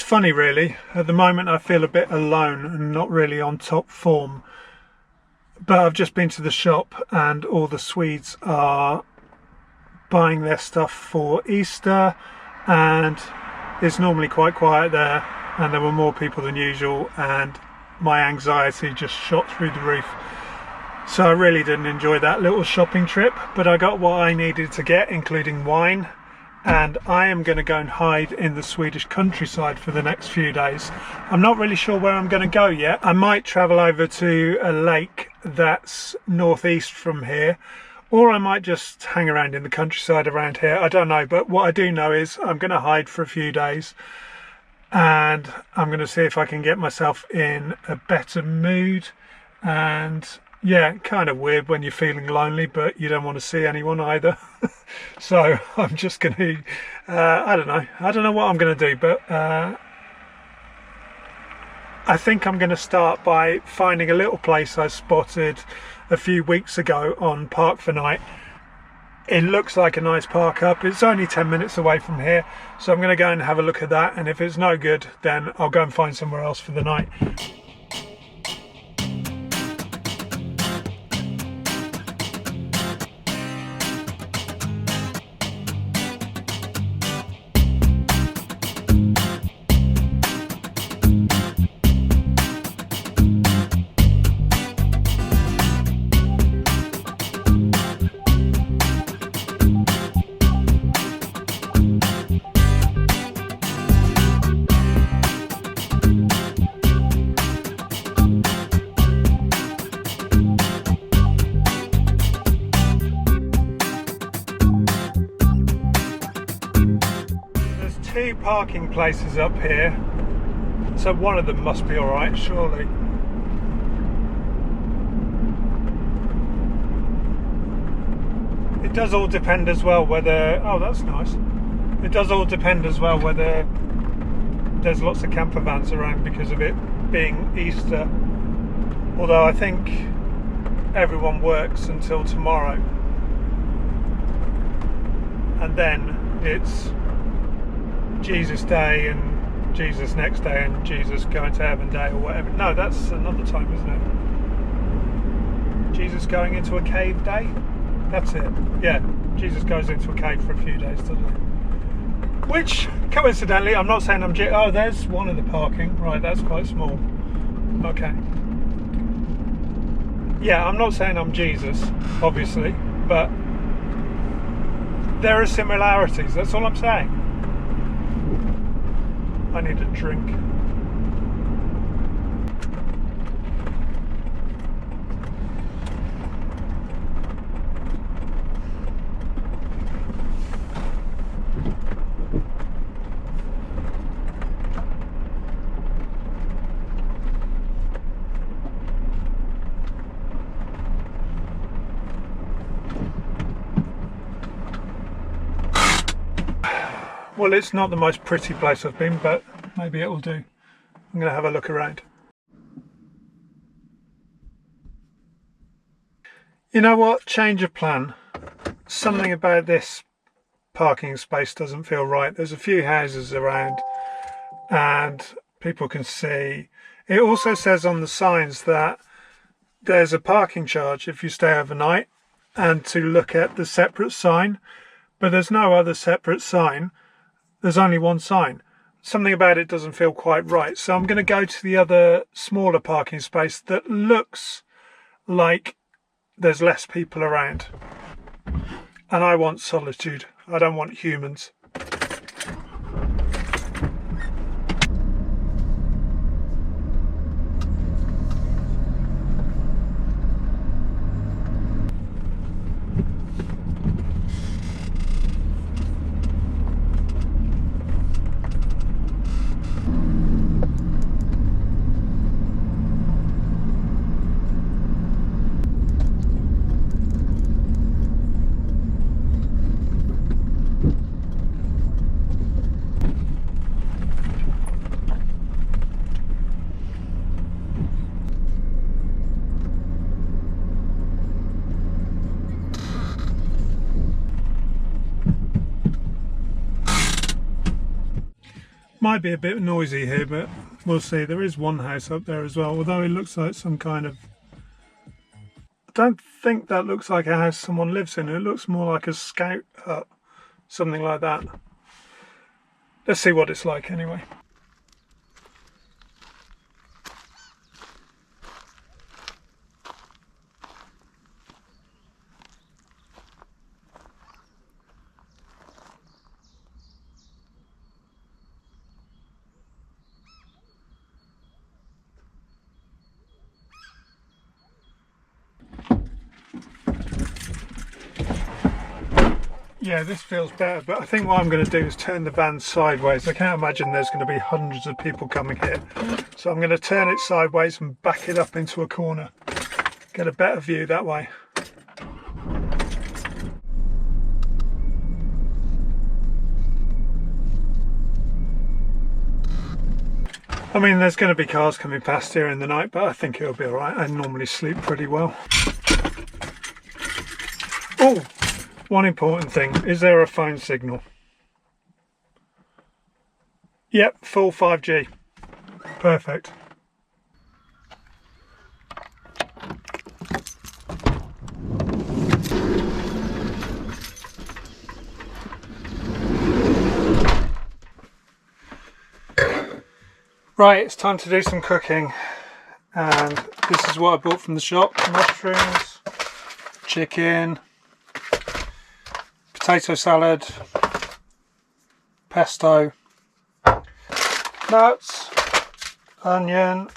funny really. At the moment I feel a bit alone and not really on top form. But I've just been to the shop and all the Swedes are buying their stuff for Easter, and it's normally quite quiet there, and there were more people than usual, and my anxiety just shot through the roof. So I really didn't enjoy that little shopping trip, but I got what I needed to get, including wine. And I am going to go and hide in the Swedish countryside for the next few days. I'm not really sure where I'm going to go yet. I might travel over to a lake that's northeast from here, or I might just hang around in the countryside around here. I don't know, but what I do know is I'm going to hide for a few days, and I'm going to see if I can get myself in a better mood. And yeah, kind of weird when you're feeling lonely, but you don't want to see anyone either. So I'm just going to, I don't know what I'm going to do, but I think I'm going to start by finding a little place I spotted a few weeks ago on Park for Night. It looks like a nice park up. It's only 10 minutes away from here, so I'm going to go and have a look at that, and if it's no good, then I'll go and find somewhere else for the night. Two parking places up here, so one of them must be alright, surely. It does all depend as well whether, oh that's nice, it does all depend as well whether there's lots of camper vans around because of it being Easter, although I think everyone works until tomorrow, and then it's Jesus Day and Jesus next day and Jesus going to heaven day or whatever. No, that's another time, isn't it? Jesus going into a cave day? That's it. Yeah, Jesus goes into a cave for a few days, doesn't he? Which, coincidentally, I'm not saying I'm oh, there's one of the parking. Right, that's quite small. Okay. Yeah, I'm not saying I'm Jesus, obviously, but there are similarities, that's all I'm saying. I need a drink. Well, it's not the most pretty place I've been, but maybe it'll do. I'm going to have a look around. You know what? Change of plan. Something about this parking space doesn't feel right. There's a few houses around and people can see. It also says on the signs that there's a parking charge if you stay overnight and to look at the separate sign, but there's no other separate sign. There's only one sign. Something about it doesn't feel quite right. So I'm going to go to the other smaller parking space that looks like there's less people around. And I want solitude. I don't want humans. Might be a bit noisy here, but we'll see. There is one house up there as well, although it looks like some kind of... I don't think that looks like a house someone lives in. It looks more like a scout hut, something like that. Let's see what it's like anyway. Yeah, this feels better, but I think what I'm going to do is turn the van sideways. I can't imagine there's going to be hundreds of people coming here. So I'm going to turn it sideways and back it up into a corner. Get a better view that way. I mean, there's going to be cars coming past here in the night, but I think it'll be alright. I normally sleep pretty well. Oh! One important thing, is there a phone signal? Yep, full 5G. Perfect. Right, it's time to do some cooking. And this is what I bought from the shop. Mushrooms, chicken, potato salad, pesto, nuts, onion,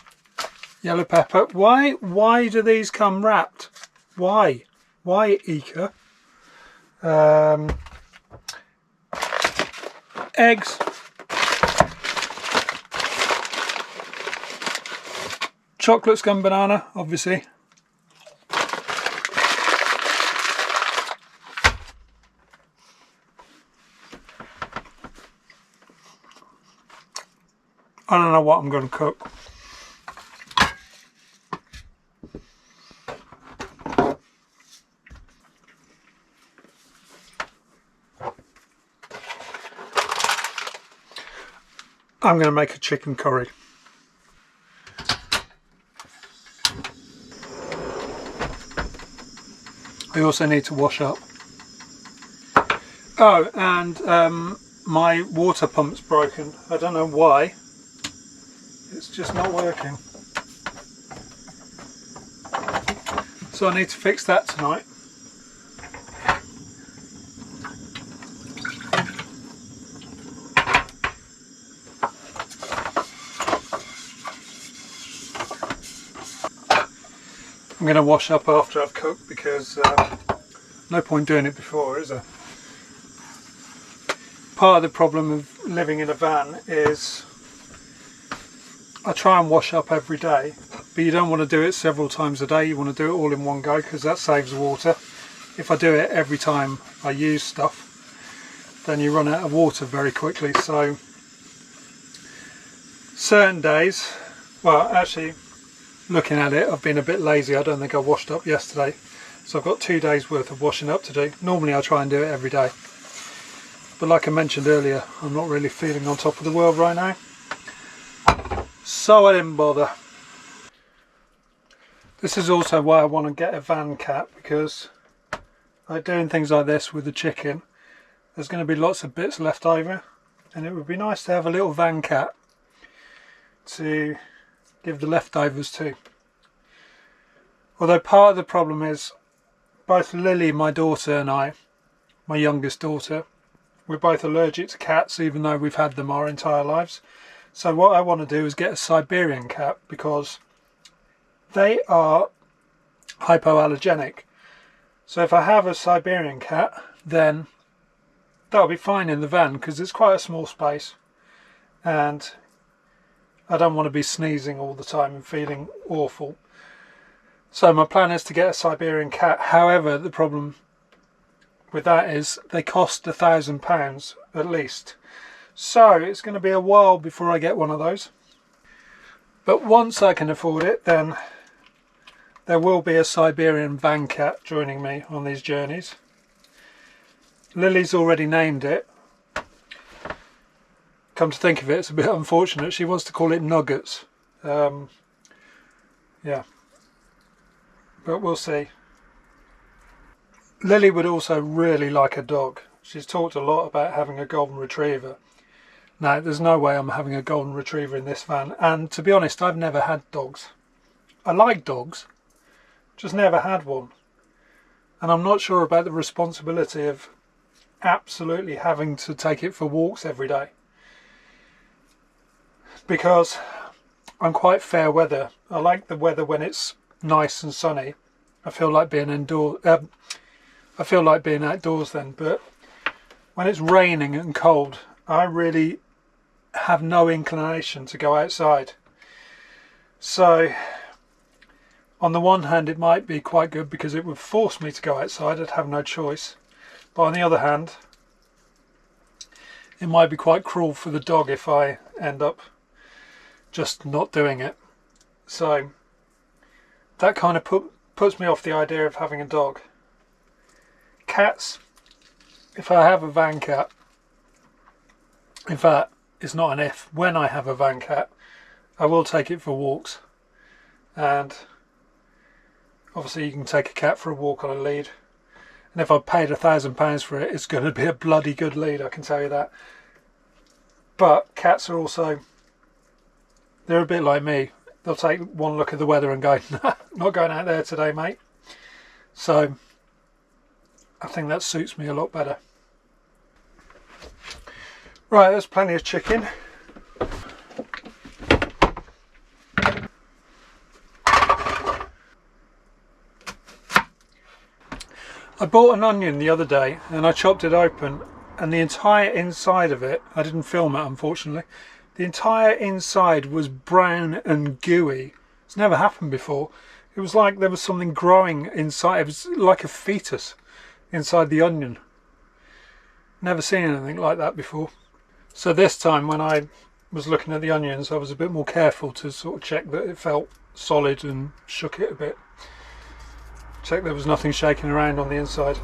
yellow pepper. Why do these come wrapped? Why Ika? Eggs, chocolate scum banana, obviously. I don't know what I'm going to cook. I'm going to make a chicken curry. I also need to wash up. Oh, and my water pump's broken. I don't know why. It's just not working. So I need to fix that tonight. I'm going to wash up after I've cooked because no point doing it before, is there? Part of the problem of living in a van is I try and wash up every day, but you don't want to do it several times a day. You want to do it all in one go because that saves water. If I do it every time I use stuff, then you run out of water very quickly. So certain days, well, actually looking at it, I've been a bit lazy. I don't think I washed up yesterday, so I've got 2 days worth of washing up to do. Normally I try and do it every day, but like I mentioned earlier, I'm not really feeling on top of the world right now, so I didn't bother. This is also why I want to get a van cat, because like doing things like this with the chicken, there's going to be lots of bits left over, and it would be nice to have a little van cat to give the leftovers to. Although part of the problem is both Lily, my daughter, and I, my youngest daughter, we're both allergic to cats, even though we've had them our entire lives. So what I want to do is get a Siberian cat, because they are hypoallergenic. So if I have a Siberian cat, then that'll be fine in the van, because it's quite a small space and I don't want to be sneezing all the time and feeling awful. So my plan is to get a Siberian cat. However, the problem with that is they cost £1,000 at least. So it's going to be a while before I get one of those. But once I can afford it, then there will be a Siberian van cat joining me on these journeys. Lily's already named it. come to think of it, it's a bit unfortunate. She wants to call it Nuggets. Yeah, but we'll see. Lily would also really like a dog. She's talked a lot about having a golden retriever. Now, there's no way I'm having a golden retriever in this van, and to be honest, I've never had dogs. I like dogs, just never had one. And I'm not sure about the responsibility of absolutely having to take it for walks every day, because I'm quite fair weather. I like the weather when it's nice and sunny. I feel like being outdoors then, but when it's raining and cold, I really have no inclination to go outside. So on the one hand, it might be quite good because it would force me to go outside. I'd have no choice. But on the other hand, it might be quite cruel for the dog if I end up just not doing it. So that kind of puts me off the idea of having a dog. Cats, if I have a van cat, in fact, it's not an if, when I have a van cat, I will take it for walks. And obviously you can take a cat for a walk on a lead. And if I paid £1,000 for it, it's going to be a bloody good lead, I can tell you that. But cats are also, they're a bit like me. They'll take one look at the weather and go, nah, not going out there today, mate. So I think that suits me a lot better. Right, there's plenty of chicken. I bought an onion the other day and I chopped it open, and the entire inside of it, I didn't film it unfortunately, the entire inside was brown and gooey. It's never happened before. It was like there was something growing inside. It was like a fetus inside the onion. Never seen anything like that before. So this time when I was looking at the onions, I was a bit more careful to sort of check that it felt solid and shook it a bit. Check there was nothing shaking around on the inside.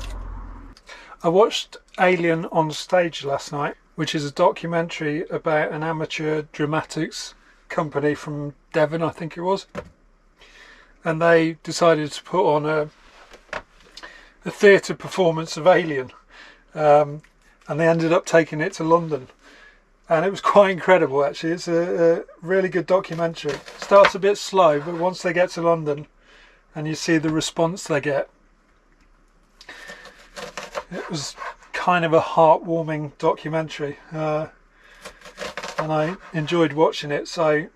I watched Alien on Stage last night, which is a documentary about an amateur dramatics company from Devon, I think it was. And they decided to put on a theatre performance of Alien. And they ended up taking it to London. And it was quite incredible actually. It's a really good documentary. Starts a bit slow, but once they get to London and you see the response they get, it was kind of a heartwarming documentary, and I enjoyed watching it. So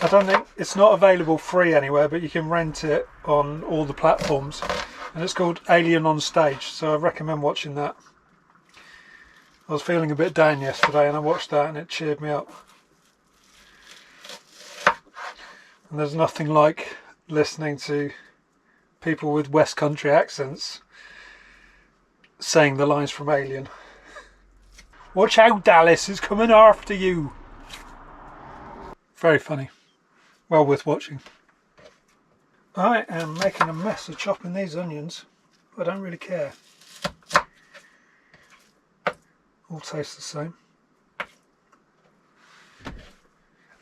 I don't think it's not available free anywhere, but you can rent it on all the platforms, and it's called Alien on Stage, so I recommend watching that. I was feeling a bit down yesterday and I watched that and it cheered me up. And there's nothing like listening to people with West Country accents saying the lines from Alien. Watch out, Dallas is coming after you. Very funny. Well worth watching. I am making a mess of chopping these onions. I don't really care. All taste the same.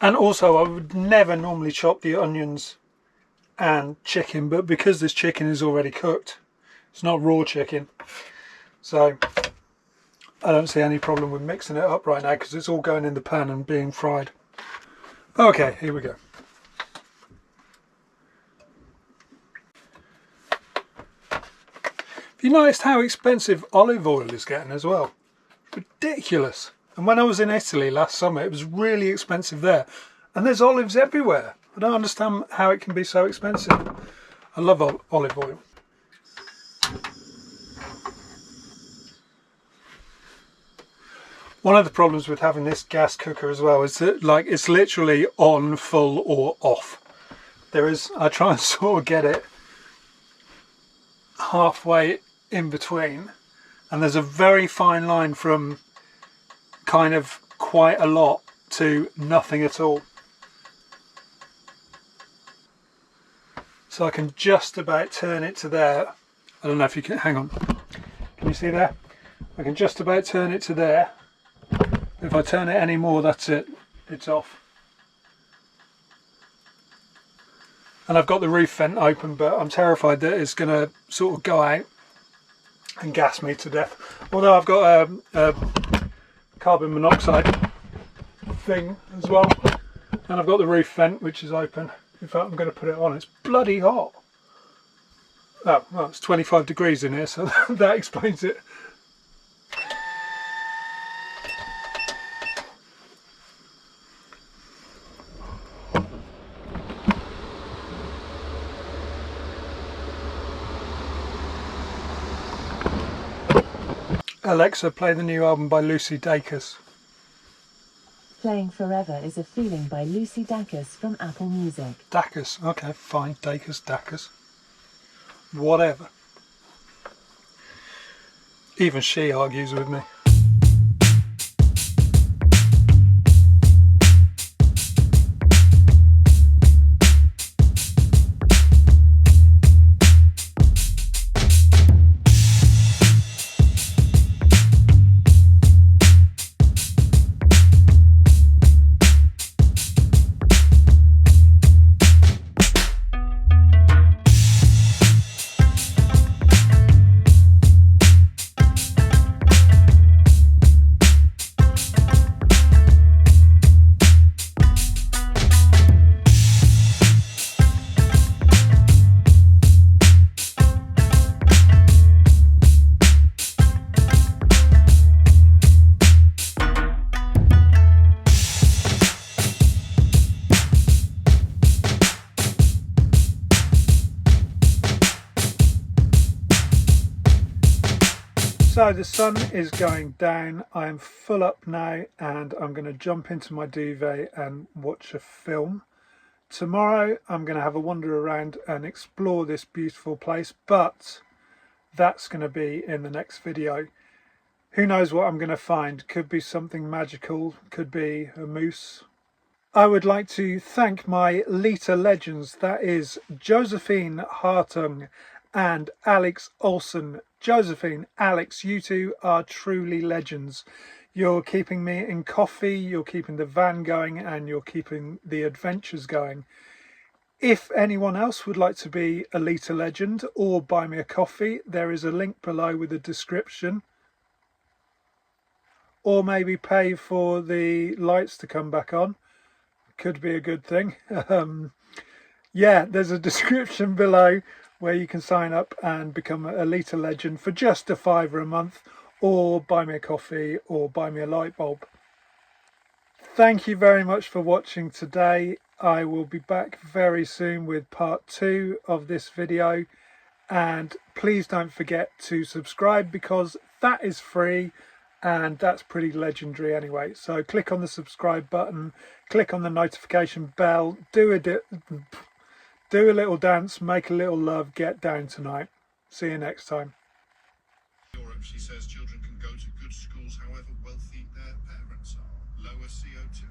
And also I would never normally chop the onions and chicken, but because this chicken is already cooked, it's not raw chicken, so I don't see any problem with mixing it up right now because it's all going in the pan and being fried. Okay, here we go. Have you noticed how expensive olive oil is getting as well? Ridiculous. And when I was in Italy last summer, it was really expensive there, and there's olives everywhere. I don't understand how it can be so expensive. I love olive oil. One of the problems with having this gas cooker as well is that, like, it's literally on, full or off. I try and sort of get it halfway in between, and there's a very fine line from kind of quite a lot to nothing at all. So I can just about turn it to there. I don't know if you can, hang on. Can you see there? I can just about turn it to there, If I turn it any more, that's it, it's off. And I've got the roof vent open, but I'm terrified that it's going to sort of go out and gas me to death. Although I've got a carbon monoxide thing as well, and I've got the roof vent which is open. In fact, I'm going to put it on. It's bloody hot. Oh, well, it's 25 degrees in here, so that explains it. Alexa, play the new album by Lucy Dacus. Playing Forever is a Feeling by Lucy Dacus from Apple Music. Dacus, okay, fine. Dacus. Whatever. Even she argues with me. So the sun is going down, I'm full up now, and I'm going to jump into my duvet and watch a film. Tomorrow I'm going to have a wander around and explore this beautiful place, but that's going to be in the next video. Who knows what I'm going to find? Could be something magical, could be a moose. I would like to thank my Litre Legends, that is Josephine Hartung and Alex Olsen. Josephine, Alex, you two are truly legends. You're keeping me in coffee, you're keeping the van going, and you're keeping the adventures going. If anyone else would like to be a Litre Legend or buy me a coffee, there is a link below with a description. Or maybe pay for the lights to come back on. Could be a good thing. Yeah, there's a description below where you can sign up and become a Litre Legend for just £5 a month, or buy me a coffee or buy me a light bulb. Thank you very much for watching today. I will be back very soon with part 2 of this video, and please don't forget to subscribe because that is free and that's pretty legendary anyway. So click on the subscribe button, click on the notification bell, do a little dance, make a little love, get down tonight. See you next time. Europe, she says children can go to good schools however wealthy their parents are. Lower CO2